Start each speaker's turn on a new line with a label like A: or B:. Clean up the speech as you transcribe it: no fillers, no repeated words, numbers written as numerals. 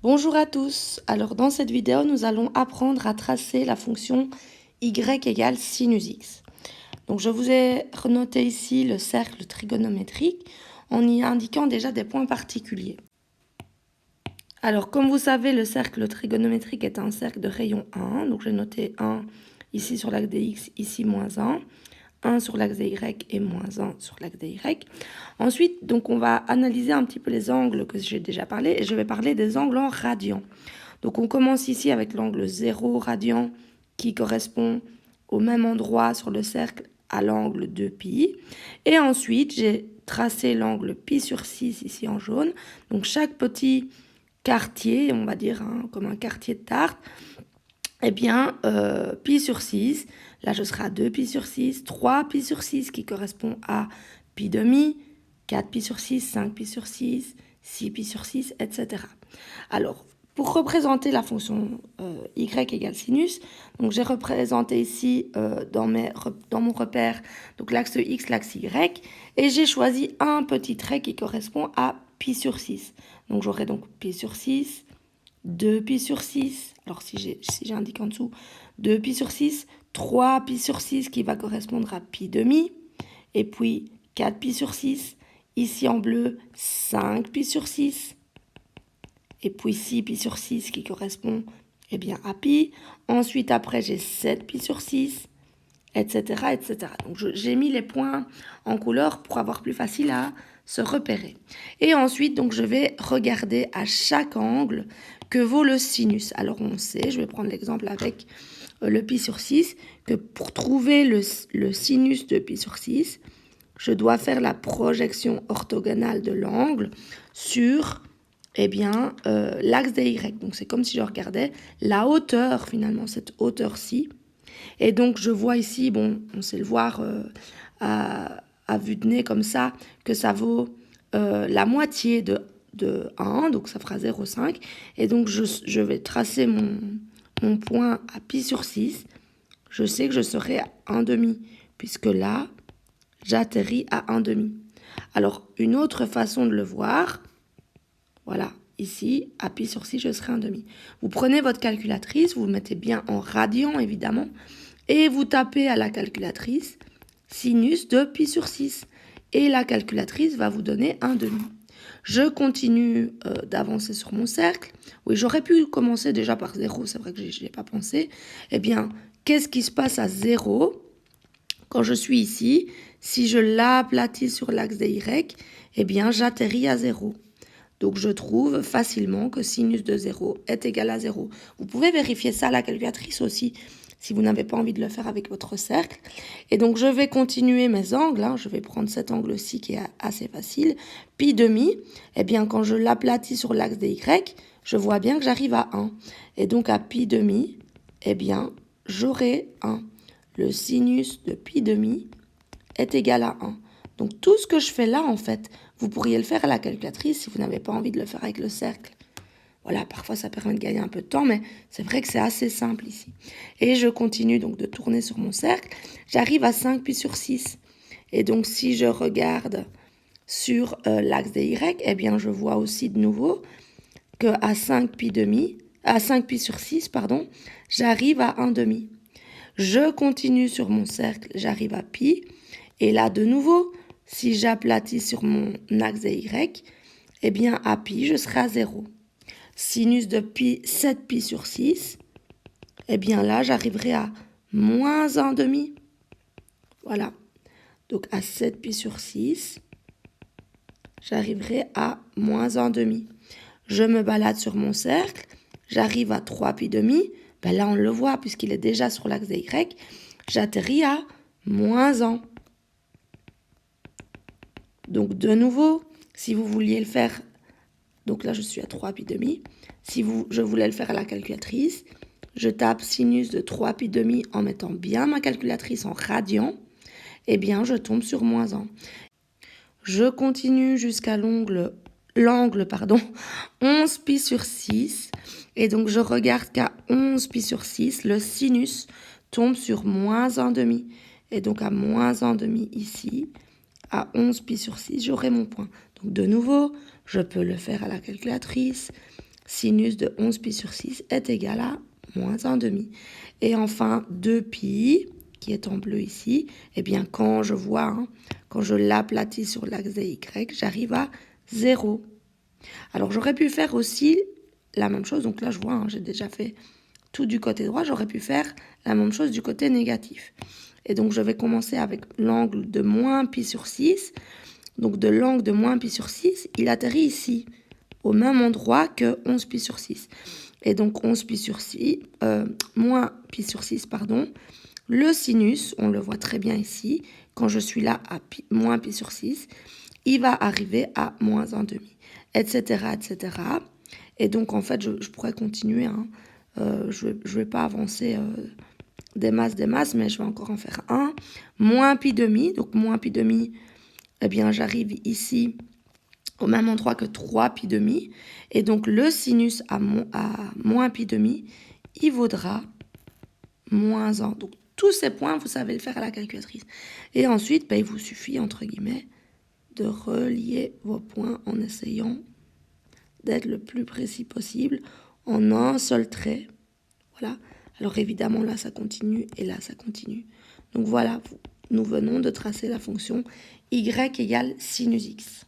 A: Bonjour à tous. Alors dans cette vidéo, nous allons apprendre à tracer la fonction y égale sinus x. Donc je vous ai renoté ici le cercle trigonométrique en y indiquant déjà des points particuliers. Alors comme vous savez, le cercle trigonométrique est un cercle de rayon 1. Donc j'ai noté 1 ici sur l'axe des x, ici moins 1 sur l'axe des y et moins 1 sur l'axe des y. Ensuite, donc on va analyser un petit peu les angles que j'ai déjà parlé et je vais parler des angles en radians. Donc on commence ici avec l'angle 0 radian qui correspond au même endroit sur le cercle à l'angle 2π. Et ensuite, j'ai tracé l'angle π sur 6 ici en jaune. Donc chaque petit quartier, on va dire comme un quartier de tarte, eh bien, π sur 6, là je serai à 2π sur 6, 3π sur 6 qui correspond à π demi, 4π sur 6, 5π sur 6, 6π sur 6, etc. Alors, pour représenter la fonction y égale sinus, donc j'ai représenté ici dans mon repère donc l'axe x, l'axe y, et j'ai choisi un petit trait qui correspond à π sur 6. Donc j'aurai donc π sur 6, 2π sur 6, alors si j'indique en dessous 2π sur 6, 3π sur 6 qui va correspondre à π demi, et puis 4π sur 6, ici en bleu 5π sur 6, et puis 6π sur 6 qui correspond à pi. Ensuite, après, j'ai 7π sur 6, etc. etc. Donc, j'ai mis les points en couleur pour avoir plus facile à se repérer. Et ensuite, donc, je vais regarder à chaque angle que vaut le sinus. Alors, on sait, je vais prendre l'exemple avec le pi sur 6, que pour trouver le sinus de pi sur 6, je dois faire la projection orthogonale de l'angle sur l'axe des Y. Donc, c'est comme si je regardais la hauteur, finalement, cette hauteur-ci. Et donc, je vois ici, bon, on sait le voir à vue de nez comme ça, que ça vaut la moitié de 1, donc ça fera 0,5. Et donc, je vais tracer mon point à pi sur 6. Je sais que je serai à 1 demi, puisque là, j'atterris à 1 demi. Alors, une autre façon de le voir, voilà, ici, à pi sur 6, je serai 1 demi. Vous prenez votre calculatrice, vous le mettez bien en radian, évidemment, et vous tapez à la calculatrice sinus de pi sur 6. Et la calculatrice va vous donner 1 demi. Je continue d'avancer sur mon cercle. Oui, j'aurais pu commencer déjà par 0, c'est vrai que je n'y ai pas pensé. Eh bien, qu'est-ce qui se passe à 0 quand je suis ici? Si je l'aplatis sur l'axe des Y, eh bien, j'atterris à 0. Donc, je trouve facilement que sinus de 0 est égal à 0. Vous pouvez vérifier ça à la calculatrice aussi, si vous n'avez pas envie de le faire avec votre cercle. Et donc, je vais continuer mes angles. Je vais prendre cet angle-ci qui est assez facile. Pi demi, eh bien, quand je l'aplatis sur l'axe des Y, je vois bien que j'arrive à 1. Et donc, à pi demi, eh bien, j'aurai 1. Le sinus de pi demi est égal à 1. Donc, tout ce que je fais là, en fait, vous pourriez le faire à la calculatrice si vous n'avez pas envie de le faire avec le cercle. Voilà, parfois ça permet de gagner un peu de temps, mais c'est vrai que c'est assez simple ici. Et je continue donc de tourner sur mon cercle. J'arrive à 5 pi sur 6. Et donc, si je regarde sur l'axe des Y, eh bien, je vois aussi de nouveau qu'à 5 pi sur 6, pardon, j'arrive à 1 demi. Je continue sur mon cercle, j'arrive à pi. Et là, de nouveau, si j'aplatis sur mon axe des Y, eh bien, à pi, je serai à 0. Sinus de pi, 7 pi sur 6, eh bien là, j'arriverai à moins 1 demi. Voilà. Donc, à 7 pi sur 6, j'arriverai à moins 1 demi. Je me balade sur mon cercle, j'arrive à 3 pi demi. Ben là, on le voit puisqu'il est déjà sur l'axe des Y. J'atterris à moins 1. Donc, de nouveau, si vous vouliez le faire, donc là, je suis à 3 pi demi. Si je voulais le faire à la calculatrice, je tape sinus de 3 pi demi en mettant bien ma calculatrice en radian. Eh bien, je tombe sur moins 1. Je continue jusqu'à l'angle 11 pi sur 6. Et donc, je regarde qu'à 11 pi sur 6, le sinus tombe sur moins 1 demi. Et donc, à moins 1 demi ici, à 11 pi sur 6, j'aurai mon point. Donc, de nouveau, je peux le faire à la calculatrice. sinus de 11 pi sur 6 est égal à moins 1/2. Et enfin, 2pi, qui est en bleu ici, eh bien, quand je vois, quand je l'aplatis sur l'axe des y, j'arrive à 0. Alors, j'aurais pu faire aussi la même chose. Donc là, je vois, j'ai déjà fait tout du côté droit. J'aurais pu faire la même chose du côté négatif. Et donc, je vais commencer avec l'angle de moins pi sur 6. Donc, de l'angle de moins pi sur 6, il atterrit ici, au même endroit que 11 pi sur 6. Et donc, 11 pi sur 6, moins pi sur 6, pardon, le sinus, on le voit très bien ici, quand je suis là à moins pi sur 6, il va arriver à moins 1/2, etc., etc. Et donc, en fait, je pourrais continuer, je ne vais pas avancer des masses, mais je vais encore en faire un. Moins pi demi, donc moins pi demi, eh bien, j'arrive ici au même endroit que 3 pi demi. Et donc, le sinus à moins pi demi, il vaudra moins 1. Donc, tous ces points, vous savez le faire à la calculatrice. Et ensuite, il vous suffit, entre guillemets, de relier vos points en essayant d'être le plus précis possible en un seul trait. Voilà. Alors évidemment, là, ça continue et là, ça continue. Donc voilà, nous venons de tracer la fonction y égale sinus x.